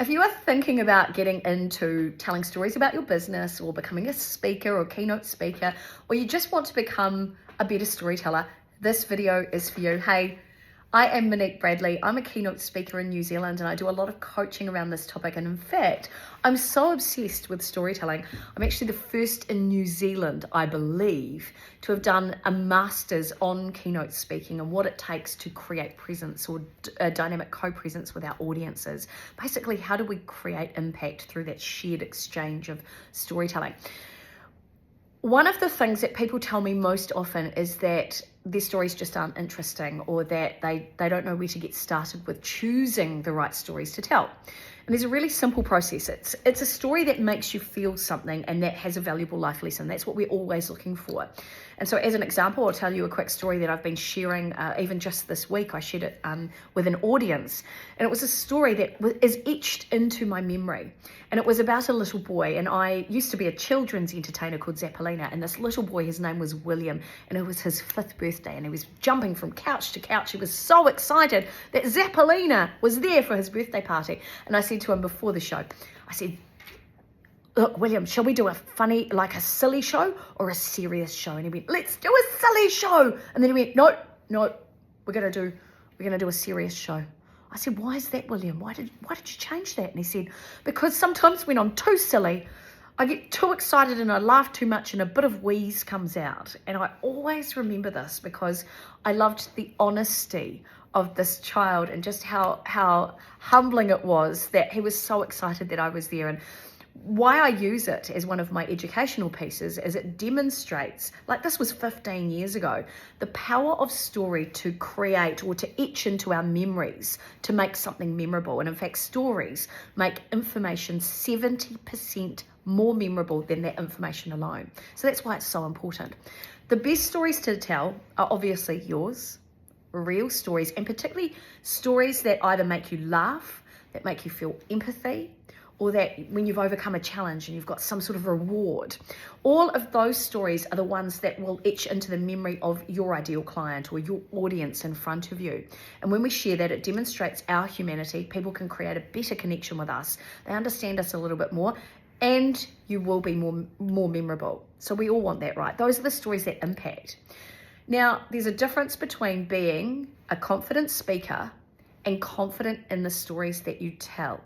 If you are thinking about getting into telling stories about your business or becoming a speaker or keynote speaker, or you just want to become a better storyteller, this video is for you. Hey, I am Monique Bradley. I'm a keynote speaker in New Zealand and I do a lot of coaching around this topic. And in fact, I'm so obsessed with storytelling. I'm actually the first in New Zealand, I believe, to have done a master's on keynote speaking and what it takes to create presence or a dynamic co-presence with our audiences. Basically, how do we create impact through that shared exchange of storytelling? One of the things that people tell me most often is that their stories just aren't interesting, or that they don't know where to get started with choosing the right stories to tell. And there's a really simple process. It's a story that makes you feel something and that has a valuable life lesson. That's what we're always looking for. And so as an example, I'll tell you a quick story that I've been sharing even just this week. I shared it with an audience, and it was a story that is etched into my memory. And it was about a little boy, and I used to be a children's entertainer called Zappalina, and this little boy, his name was William, and it was his 5th birthday, and he was jumping from couch to couch. He was so excited that Zappalina was there for his birthday party. And I said to him before the show, I said, "Look, William, shall we do a funny, like a silly show or a serious show?" And he went, "Let's do a silly show." And then he went, no, we're gonna do a serious show. I said, "Why is that, William? Why did you change that?" And he said, "Because sometimes when I'm too silly, I get too excited and I laugh too much and a bit of wheeze comes out." And I always remember this because I loved the honesty of this child and just how humbling it was that he was so excited that I was there. And why I use it as one of my educational pieces is it demonstrates, like this was 15 years ago, the power of story to create or to etch into our memories to make something memorable. And in fact, stories make information 70% more memorable than that information alone. So that's why it's so important. The best stories to tell are obviously yours, real stories, and particularly stories that either make you laugh, that make you feel empathy, or that when you've overcome a challenge and you've got some sort of reward. All of those stories are the ones that will etch into the memory of your ideal client or your audience in front of you. And when we share that, it demonstrates our humanity. People can create a better connection with us. They understand us a little bit more, and you will be more memorable. So we all want that, right? Those are the stories that impact. Now, there's a difference between being a confident speaker and confident in the stories that you tell.